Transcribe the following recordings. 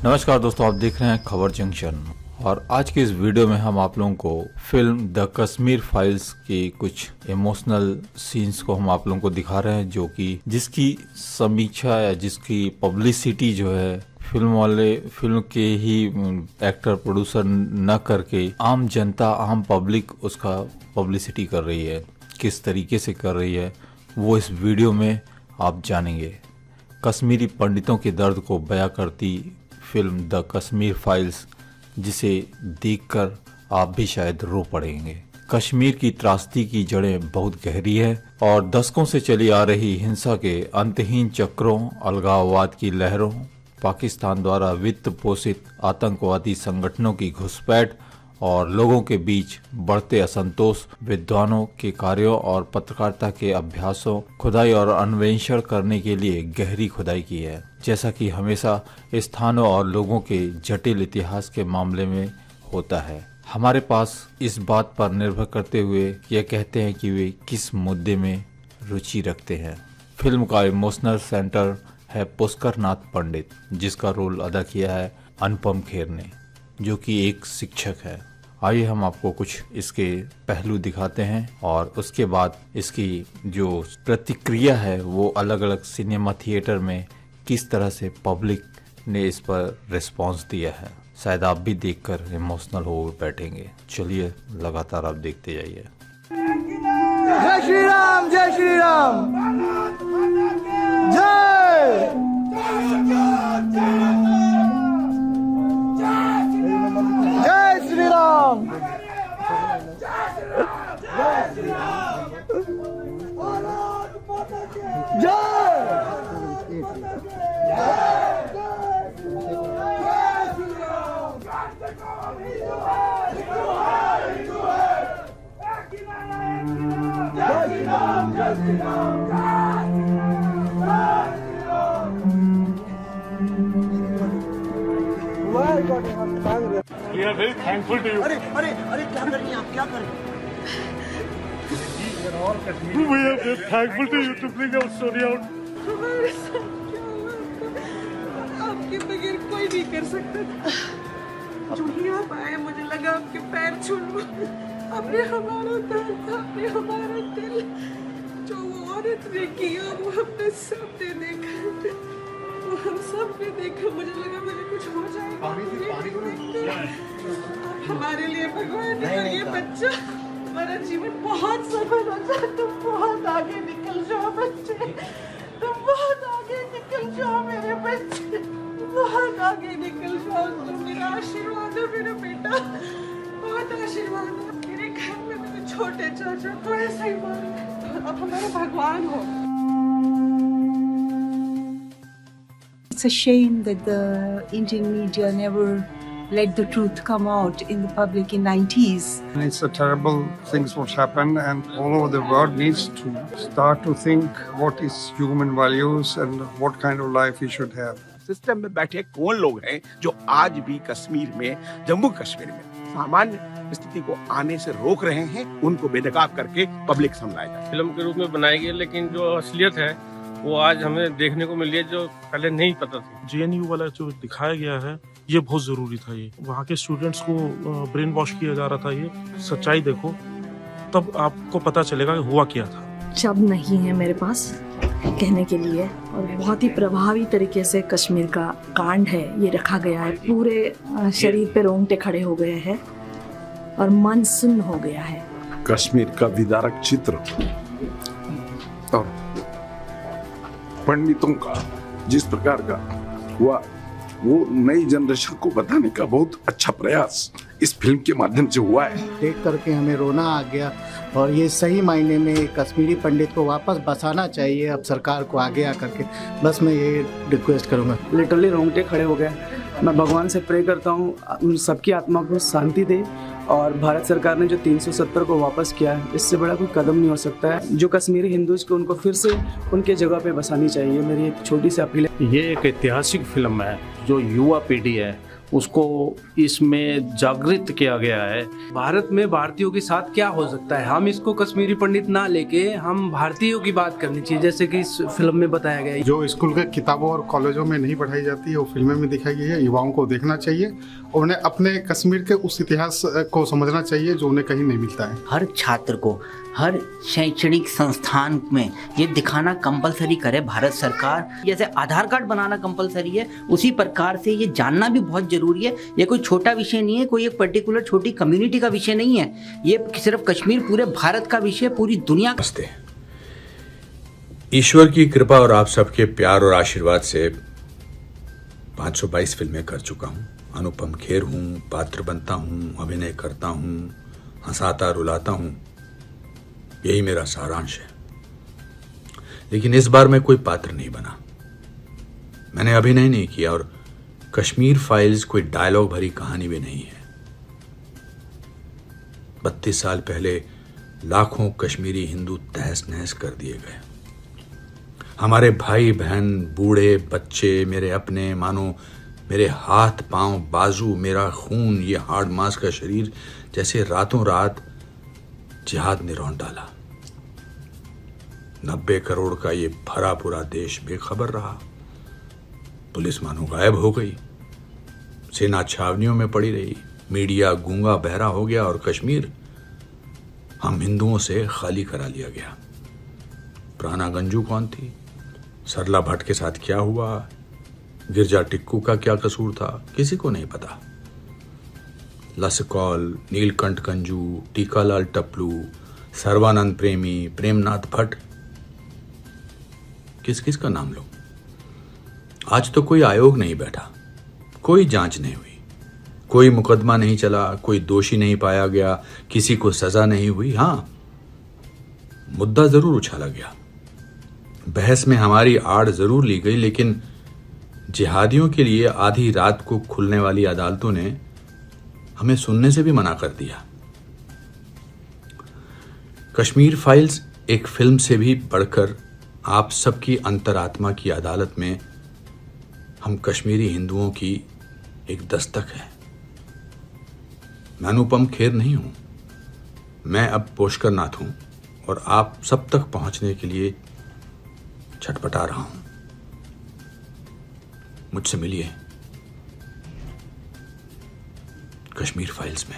नमस्कार दोस्तों, आप देख रहे हैं खबर जंक्शन और आज के इस वीडियो में हम आप लोगों को फिल्म द कश्मीर फाइल्स की कुछ इमोशनल सीन्स को हम आप लोगों को दिखा रहे हैं, जो कि जिसकी समीक्षा या जिसकी पब्लिसिटी जो है फिल्म वाले फिल्म के ही एक्टर प्रोड्यूसर न करके आम जनता आम पब्लिक उसका पब्लिसिटी कर रही है। किस तरीके से कर रही है वो इस वीडियो में आप जानेंगे। कश्मीरी पंडितों के दर्द को बयां करती फिल्म द कश्मीर फाइल्स, जिसे देखकर आप भी शायद रो पड़ेंगे। कश्मीर की त्रासदी की जड़ें बहुत गहरी है और दशकों से चली आ रही हिंसा के अंतहीन चक्रों, अलगाववाद की लहरों, पाकिस्तान द्वारा वित्त पोषित आतंकवादी संगठनों की घुसपैठ और लोगों के बीच बढ़ते असंतोष, विद्वानों के कार्यों और पत्रकारिता के अभ्यासों, खुदाई और अन्वेषण करने के लिए गहरी खुदाई की है। जैसा कि हमेशा स्थानों और लोगों के जटिल इतिहास के मामले में होता है, हमारे पास इस बात पर निर्भर करते हुए यह कहते हैं कि वे किस मुद्दे में रुचि रखते हैं। फिल्म का इमोशनल सेंटर है पुष्कर नाथ पंडित, जिसका रोल अदा किया है अनुपम खेर ने, जो कि एक शिक्षक है। आइए हम आपको कुछ इसके पहलू दिखाते हैं और उसके बाद इसकी जो प्रतिक्रिया है वो अलग अलग सिनेमा थिएटर में किस तरह से पब्लिक ने इस पर रिस्पांस दिया है। शायद आप भी देखकर इमोशनल हो बैठेंगे। चलिए लगातार आप देखते जाइए। जय श्री राम, जय श्री राम, जय जय Shri Ram, We are very thankful to you. अरे अरे अरे क्या कर रही हैं आप, क्या कर रही हैं? We are very thankful to you to bring our story out. हमारे साथ क्या हुआ? आपके बगैर कोई नहीं कर सकता था। जो ही आप आए, मुझे लगा आपके पैर छू लूं। आपने हमारा दर्द, आपने हमारा दिल, जो वो औरत ने किया वो हमने सबने देखा, वो हम सब ने देखा। मुझे लगा मुझे कुछ हो जाएगा। हमारे लिए भगवान ने ये बच्चा, हमारा जीवन बहुत सफल हो जाए। तुम बहुत आगे निकल जाओ बच्चे, तुम बहुत आगे निकल जाओ मेरे बच्चे, बहुत आगे निकल जाओ। तुम मेरा आशीर्वाद हो मेरा बेटा, बहुत आशीर्वाद हो। मेरे घर में मेरे छोटे चाचा तो ऐसा ही मानो, अब हमारे भगवान हो। It's a shame that the Indian media never let the truth come out in the public in 90s. It's a terrible things what's happened, and all over the world needs to start to think what is human values and what kind of life we should have. System में बैठे कौन लोग हैं जो आज भी कश्मीर में, जम्मू कश्मीर में सामान्य स्थिति को आने से रोक रहे हैं, उनको बेनकाब करके पब्लिक समझाएगा। फिल्म के रूप में बनाई गई, लेकिन जो असलियत है वो आज हमें देखने को मिली है, जो पहले नहीं पता थी। JNU वाला जो दिखाया गया है ये बहुत जरूरी था। ये वहाँ के स्टूडेंट्स को ब्रेन वॉश किया जा रहा था। ये सच्चाई देखो तब आपको पता चलेगा कि हुआ क्या था। शब्द नहीं है मेरे पास कहने के लिए, और बहुत ही प्रभावी तरीके से कश्मीर का कांड है ये रखा गया है। पूरे शरीर पे रोंगटे खड़े हो गए हैं और मन सुन्न हो गया है। कश्मीर का विदारक चित्र और पंडितों का जिस प्रकार का हुआ, वो नई जनरेशन को बताने का बहुत अच्छा प्रयास इस फिल्म के माध्यम से हुआ है। देख करके हमें रोना आ गया और ये सही मायने में कश्मीरी पंडित को वापस बसाना चाहिए अब सरकार को आगे आकर के। बस मैं ये रिक्वेस्ट करूँगा। लिटरली रोंगटे खड़े हो गए। मैं भगवान से प्रे करता हूँ उन सबकी आत्मा को शांति दे, और भारत सरकार ने जो 370 को वापस किया है, इससे बड़ा कोई कदम नहीं हो सकता है। जो कश्मीरी हिंदूज को उनको फिर से उनके जगह पे बसानी चाहिए। मेरी एक छोटी सी अपील है। ये एक ऐतिहासिक फिल्म है जो युवा पीढ़ी है उसको इसमें जागृत किया गया है। भारत में भारतीयों के साथ क्या हो सकता है, हम इसको कश्मीरी पंडित ना लेके हम भारतीयों की बात करनी चाहिए, जैसे कि इस फिल्म में बताया गया है। जो स्कूल के किताबों और कॉलेजों में नहीं पढ़ाई जाती है वो फिल्में में दिखाई गई है। युवाओं को देखना चाहिए और उन्हें अपने कश्मीर के उस इतिहास को समझना चाहिए जो उन्हें कहीं नहीं मिलता है। हर छात्र को हर शैक्षणिक संस्थान में ये दिखाना कंपलसरी करे भारत सरकार। जैसे आधार कार्ड बनाना कंपलसरी है, उसी प्रकार से ये जानना भी बहुत जरूरी है। ये कोई छोटा विषय नहीं है, कोई एक पर्टिकुलर छोटी कम्युनिटी का विषय नहीं है, ये सिर्फ कश्मीर पूरे भारत का विषय, पूरी दुनिया का। ईश्वर की कृपा और आप सबके प्यार और आशीर्वाद से 522 फिल्में कर चुका हूँ। अनुपम खेर हूँ, पात्र बनता हूँ, अभिनय करता हूँ, हंसाता रुलाता हूँ, यही मेरा सारांश है। लेकिन इस बार मैं कोई पात्र नहीं बना, मैंने अभिनय नहीं किया और कश्मीर फाइल्स कोई डायलॉग भरी कहानी भी नहीं है। 32 साल पहले लाखों कश्मीरी हिंदू तहस नहस कर दिए गए। हमारे भाई बहन, बूढ़े बच्चे, मेरे अपने, मानो मेरे हाथ पांव, बाजू, मेरा खून, ये हार्ड मांस का शरीर जैसे रातों रात जिहाद ने रौंद डाला। 90 करोड़ का ये भरा पूरा देश बेखबर रहा। पुलिस मानो गायब हो गई, सेना छावनियों में पड़ी रही, मीडिया गूंगा बहरा हो गया और कश्मीर हम हिंदुओं से खाली करा लिया गया। प्राणा गंजू कौन थी? सरला भट्ट के साथ क्या हुआ? गिरजा टिक्कू का क्या कसूर था? किसी को नहीं पता। लसकौल, नीलकंठ गंजू, टीकालाल टपलू, सर्वानंद प्रेमी, प्रेमनाथ भट्ट, किस किस का नाम लो। आज तो कोई आयोग नहीं बैठा, कोई जांच नहीं हुई, कोई मुकदमा नहीं चला, कोई दोषी नहीं पाया गया, किसी को सजा नहीं हुई। हां, मुद्दा जरूर उछाला गया, बहस में हमारी आड़ जरूर ली गई, लेकिन जिहादियों के लिए आधी रात को खुलने वाली अदालतों ने हमें सुनने से भी मना कर दिया। कश्मीर फाइल्स एक फिल्म से भी बढ़कर आप सबकी अंतरात्मा की अदालत में हम कश्मीरी हिंदुओं की एक दस्तक है। मैं अनुपम खेर नहीं हूं, मैं अब पुष्कर नाथ हूं और आप सब तक पहुंचने के लिए छटपटा रहा हूं। मुझसे मिलिए कश्मीर फाइल्स में।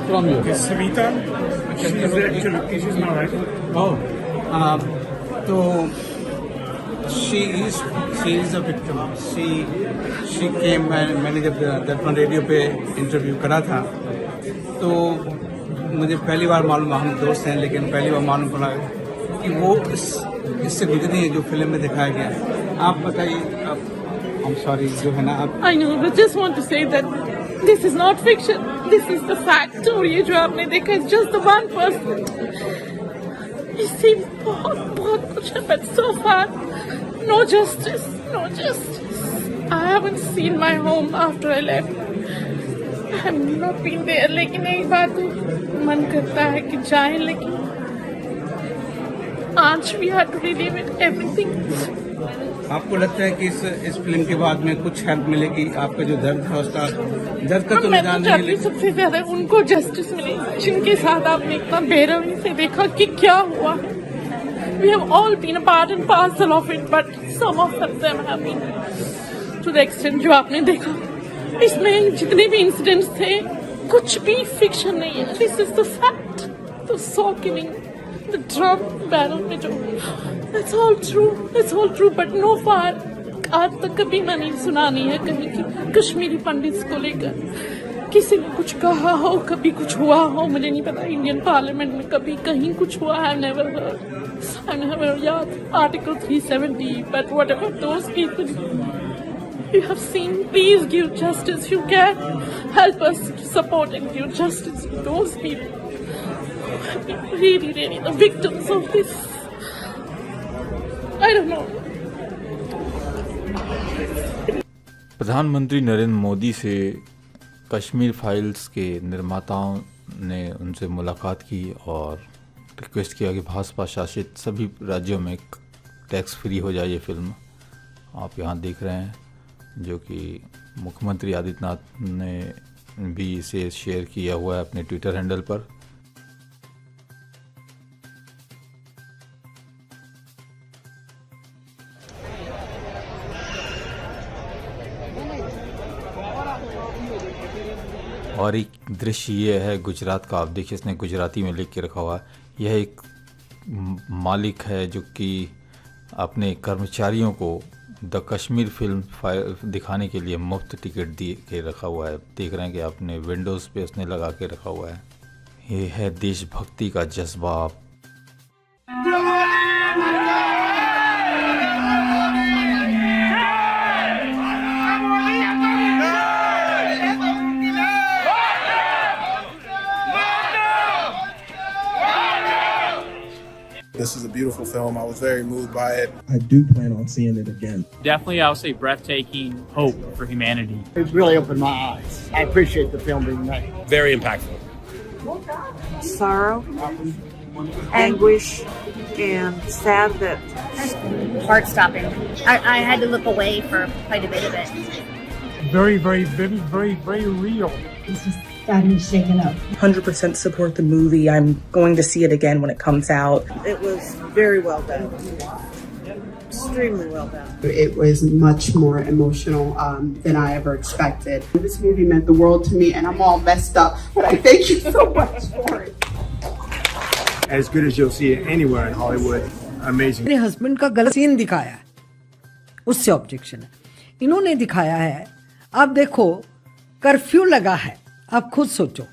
From you. Is Savita? She's my wife. Oh, so she is a victim. She came and मैंने जब दर्पण रेडियो पे इंटरव्यू करा था तो मुझे पहली बार मालूम, हम दोस्त हैं लेकिन पहली बार मालूम पड़ा कि वो इससे गुजरी है जो फिल्म में दिखाया गया है। आप बताइए, I'm sorry, जो है ना आप। I know, but just want to say that this is not fiction. This is the fact. और ये जो आपने देखा is just the one person. इससे बहुत कुछ है, but so far no justice, no justice. I haven't seen my home after I left. I have not been there. लेकिन एक बात मन करता है कि जाएं, लेकिन आज we have to relive it, everything. आपको लगता है कि इस फिल्म के बाद में कुछ हेल्प मिलेगी? आपका जो दर्द है उसका दर्द का तो निदान नहीं मिलेगा। सबसे ज्यादा उनको जस्टिस मिले जिनके साथ आपने इतना बेरहमी से देखा कि क्या हुआ। We have all been a part and parcel of it, but some of them have been to the extent जो आपने देखा। इसमें जितने भी इंसिडेंट्स थे कुछ भी फिक्शन नहीं है। This is the fact. The saw killing, the drum battle में जो, it's all true, it's all true, but no far आज तक कभी मैंने सुना नहीं है कहीं कि कश्मीरी पंडित को लेकर किसी ने कुछ कहा हो, कभी कुछ हुआ हो। मुझे नहीं पता इंडियन पार्लियामेंट में कभी कहीं कुछ हुआ है। नेवर हर्ड, आई नेवर याद article 370, but whatever those people you have seen, please give justice. You can help us to support and give justice to those people who have been really the victims of this. I don't know. प्रधानमंत्री नरेंद्र मोदी से Kashmir files के निर्माताओं ने उनसे मुलाकात की और request किया कि भाजपा शासित सभी राज्यों में टैक्स फ्री हो जाए ये फिल्म। आप यहाँ देख रहे हैं जो कि मुख्यमंत्री आदित्यनाथ ने भी इसे शेयर किया हुआ है अपने ट्विटर हैंडल पर। और एक दृश्य ये है गुजरात का, आप देखिए इसने गुजराती में लिख के रखा हुआ है। यह एक मालिक है जो कि अपने कर्मचारियों को द कश्मीर फिल्म दिखाने के लिए मुफ्त टिकट दे के रखा हुआ है। देख रहे हैं कि अपने विंडोज़ पे उसने लगा के रखा हुआ है। ये है देशभक्ति का जज्बा। This is a beautiful film. I was very moved by it. I do plan on seeing it again. Definitely, I would say breathtaking hope for humanity. It really opened my eyes. I appreciate the film being made. Very impactful. Sorrow, anguish, and sad that... Heart-stopping. I had to look away for quite a bit of it. Very, very vivid, very real. This is got me shaken up. 100% support the movie. I'm going to see it again when it comes out. It was very well done. Extremely well done. It was much more emotional than I ever expected. This movie meant the world to me, and I'm all messed up, but I thank you so much for it. As good as you'll see it anywhere in Hollywood. Amazing. मेरे husband का गलत scene दिखाया है, उससे objection है। इन्होंने दिखाया है, आप देखो कर्फ्यू लगा है, आप खुद सोचो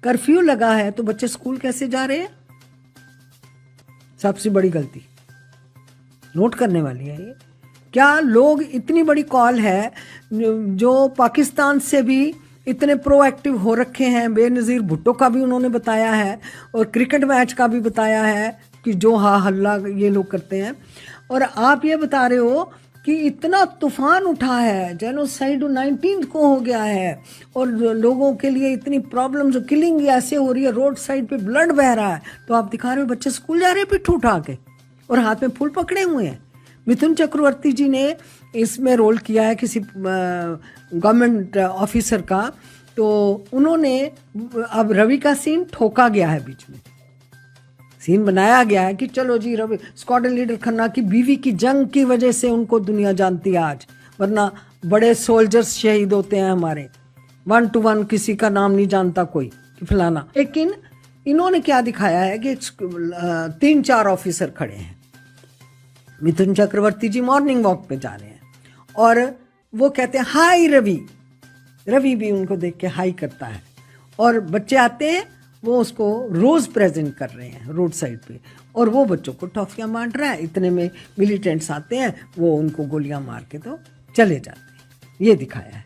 कर्फ्यू लगा है तो बच्चे स्कूल कैसे जा रहे हैं? सबसे बड़ी गलती नोट करने वाली है ये। क्या लोग, इतनी बड़ी कॉल है, जो पाकिस्तान से भी इतने प्रोएक्टिव हो रखे हैं। बेनज़ीर भुट्टो का भी उन्होंने बताया है और क्रिकेट मैच का भी बताया है कि जो हल्ला ये लोग करते हैं। और आप ये बता रहे हो कि इतना तूफान उठा है, जेनोसाइड 19 को हो गया है और लोगों के लिए इतनी प्रॉब्लम्स, किलिंग ऐसे हो रही है, रोड साइड पे ब्लड बह रहा है, तो आप दिखा रहे हो बच्चे स्कूल जा रहे हैं पिट्ठू उठा के और हाथ में फूल पकड़े हुए हैं। मिथुन चक्रवर्ती जी ने इसमें रोल किया है किसी गवर्नमेंट ऑफिसर का, तो उन्होंने, अब रवि का सीन ठोका गया है, बीच में सीन बनाया गया है कि चलो जी रवि, स्क्वाड्रन लीडर खन्ना की बीवी की जंग की वजह से उनको दुनिया जानती है आज, वरना बड़े सोल्जर्स शहीद होते हैं हमारे, 1 to 1 किसी का नाम नहीं जानता कोई कि फलाना। लेकिन इन्होंने क्या दिखाया है कि 3-4 ऑफिसर खड़े हैं, मिथुन चक्रवर्ती जी मॉर्निंग वॉक पे जा रहे हैं और वो कहते हैं हाय रवि, रवि भी उनको देख के हाई करता है और बच्चे आते हैं, वो उसको रोज प्रेजेंट कर रहे हैं रोड साइड पे और वो बच्चों को टॉफियां बांट रहा है। इतने में मिलिटेंट्स आते हैं, वो उनको गोलियां मार के तो चले जाते हैं। ये दिखाया है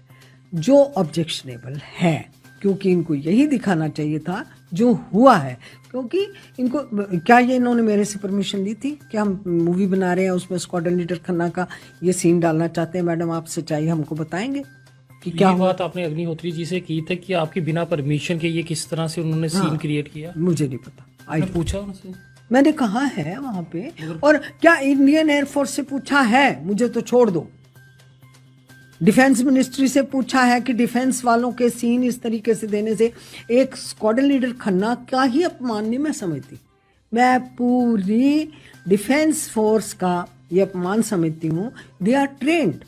जो ऑब्जेक्शनेबल है, क्योंकि इनको यही दिखाना चाहिए था जो हुआ है। क्योंकि इनको, क्या ये इन्होंने मेरे से परमिशन ली थी कि हम मूवी बना रहे हैं उसमें स्क्वाड्रन लीडर खन्ना का ये सीन डालना चाहते हैं? मैडम आप सच्चाई हमको बताएंगे कि क्या बात आपने अग्निहोत्री जी से की थी कि आपके बिना परमिशन के ये किस तरह से उन्होंने सीन क्रिएट किया? मुझे नहीं पता। आपने पूछा उनसे? मैंने कहा है वहां पे, और क्या इंडियन एयरफोर्स से पूछा है? मुझे तो छोड़ दो। डिफेंस मिनिस्ट्री से पूछा है कि डिफेंस वालों के सीन इस तरीके से देने से एक स्क्वाड्रन लीडर खन्ना का ही अपमान नहीं मैं समझती, मैं पूरी डिफेंस फोर्स का ये अपमान समझती हूँ। They are trend.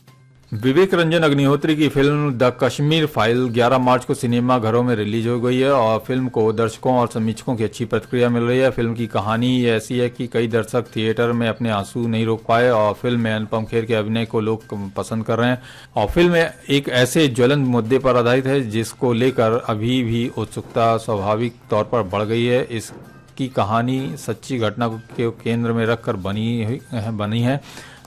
Vivek Ranjan Agnihotri की फिल्म द कश्मीर फाइल 11 मार्च को सिनेमा घरों में रिलीज हो गई है और फिल्म को दर्शकों और समीक्षकों की अच्छी प्रतिक्रिया मिल रही है। फिल्म की कहानी ऐसी है कि कई दर्शक थिएटर में अपने आंसू नहीं रोक पाए और फिल्म में अनुपम खेर के अभिनय को लोग पसंद कर रहे हैं और फिल्म एक ऐसे ज्वलंत मुद्दे पर आधारित है जिसको लेकर अभी भी उत्सुकता स्वाभाविक तौर पर बढ़ गई है। इसकी कहानी सच्ची घटना के केंद्र में रखकर बनी है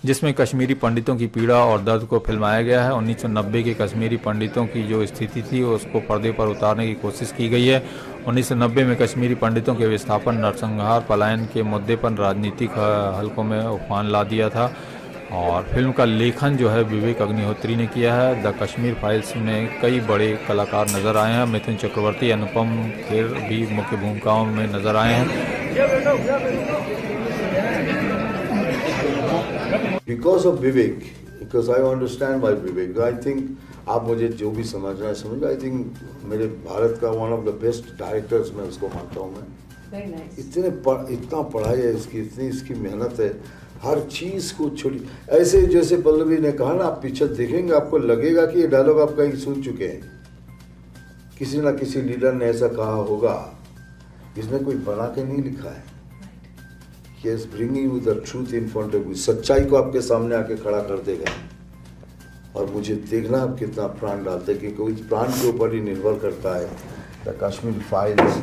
जिसमें कश्मीरी पंडितों की पीड़ा और दर्द को फिल्माया गया है। 1990 के कश्मीरी पंडितों की जो स्थिति थी उसको पर्दे पर उतारने की कोशिश की गई है। 1990 में कश्मीरी पंडितों के विस्थापन, नरसंहार, पलायन के मुद्दे पर राजनीतिक हलकों में उफान ला दिया था और फिल्म का लेखन जो है विवेक अग्निहोत्री ने किया है। द कश्मीर फाइल्स में कई बड़े कलाकार नजर आए हैं। मिथुन चक्रवर्ती, अनुपम खेर भी मुख्य भूमिकाओं में नजर आए हैं। Because of Vivek, because I understand my Vivek. I think आप मुझे जो भी समझना है समझ। आई थिंक मेरे भारत का one of the best directors मैं उसको मानता हूँ मैं। इतना पढ़ाई है इसकी, इतनी इसकी मेहनत है, हर चीज़ को छोड़ी। ऐसे जैसे पल्लवी ने कहा ना, आप पिक्चर देखेंगे आपको लगेगा कि ये डायलॉग आप कहीं सुन चुके हैं, किसी ना किसी लीडर ने ऐसा कहा होगा, इसमें कोई बना के नहीं लिखा है। He is bringing you the truth in front of you। सच्चाई को आपके सामने आके खड़ा कर देगा। और मुझे देखना आप कितना प्राण डालते हैं, क्योंकि उस प्राण के ऊपर ही निर्भर करता है the Kashmir files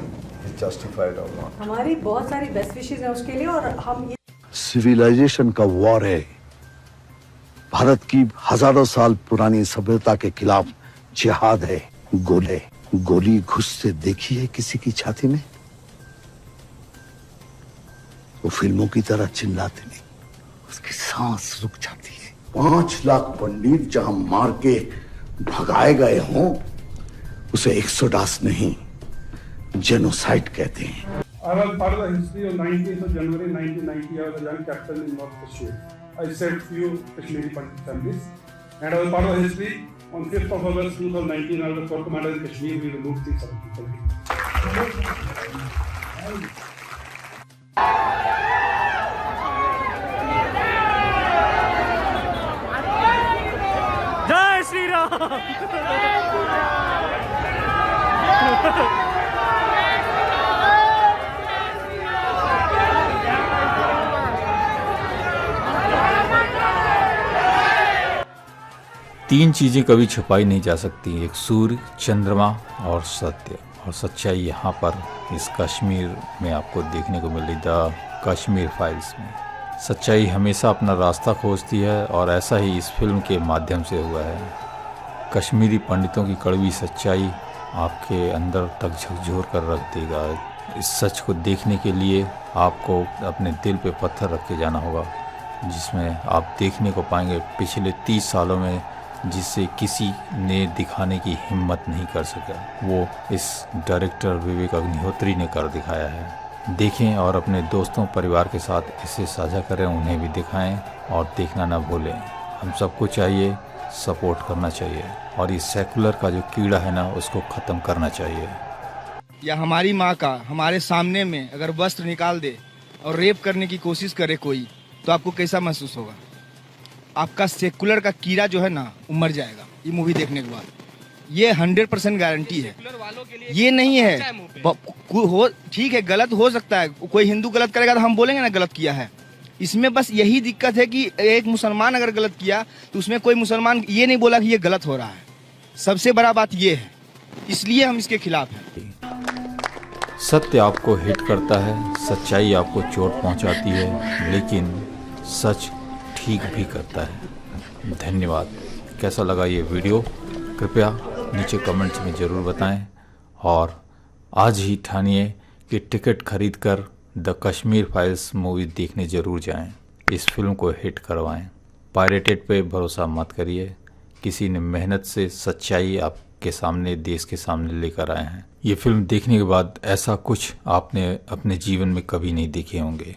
is justified और नॉट। हमारी बहुत सारी बेस्ट विशेस है उसके लिए। और हम ये सिविलाइजेशन का वॉर है, भारत की हजारों साल पुरानी सभ्यता के खिलाफ जिहाद है। गोली घुस से देखी है किसी की छाती में? वो फिल्मों की तरह चिल्लाते नहीं, उसकी सांस रुक जाती है। 5 लाख पंडित जहां मार के भगाए गए हों, उसे एक्सोडस नहीं जेनोसाइड कहते हैं। I was part of the history of 19th of January 1990. I was a young captain in North Kashmir. I saved few Kashmiri families, and I was part of the history. On 5th of August 2019, I was the corps commander in Kashmir. We removed 3 people. जय श्री राम। तीन चीजें कभी छुपाई नहीं जा सकती, एक सूर्य, चंद्रमा और सत्य। और सच्चाई यहाँ पर इस कश्मीर में आपको देखने को मिली, द कश्मीर फाइल्स में। सच्चाई हमेशा अपना रास्ता खोजती है और ऐसा ही इस फिल्म के माध्यम से हुआ है। कश्मीरी पंडितों की कड़वी सच्चाई आपके अंदर तक झकझोर कर रख देगा। इस सच को देखने के लिए आपको अपने दिल पे पत्थर रख के जाना होगा, जिसमें आप देखने को पाएंगे पिछले 30 सालों में जिसे किसी ने दिखाने की हिम्मत नहीं कर सका, वो इस डायरेक्टर विवेक अग्निहोत्री ने कर दिखाया है। देखें और अपने दोस्तों परिवार के साथ इसे साझा करें, उन्हें भी दिखाएं और देखना ना भूलें। हम सबको चाहिए सपोर्ट करना चाहिए और ये सेकुलर का जो कीड़ा है ना, उसको ख़त्म करना चाहिए। या हमारी माँ का हमारे सामने में अगर वस्त्र निकाल दे और रेप करने की कोशिश करे कोई, तो आपको कैसा महसूस होगा? आपका सेकुलर का कीड़ा जो है ना, वो मर जाएगा ये मूवी देखने के बाद। ये 100% गारंटी है। ये नहीं है हो ठीक है, गलत हो सकता है, कोई हिंदू गलत करेगा तो हम बोलेंगे ना गलत किया है। इसमें बस यही दिक्कत है कि एक मुसलमान अगर गलत किया तो उसमें कोई मुसलमान ये नहीं बोला कि ये गलत हो रहा है। सबसे बड़ा बात ये है, इसलिए हम इसके खिलाफ हैं। सत्य आपको हिट करता है, सच्चाई आपको चोट पहुंचाती है, लेकिन सच ठीक भी करता है। धन्यवाद। कैसा लगा ये वीडियो कृपया नीचे कमेंट्स में ज़रूर बताएं और आज ही ठानिए कि टिकट खरीदकर द कश्मीर फाइल्स मूवी देखने ज़रूर जाएं। इस फिल्म को हिट करवाएं। पायरेटेड पे भरोसा मत करिए। किसी ने मेहनत से सच्चाई आपके सामने, देश के सामने लेकर आए हैं। ये फिल्म देखने के बाद ऐसा कुछ आपने अपने जीवन में कभी नहीं देखे होंगे।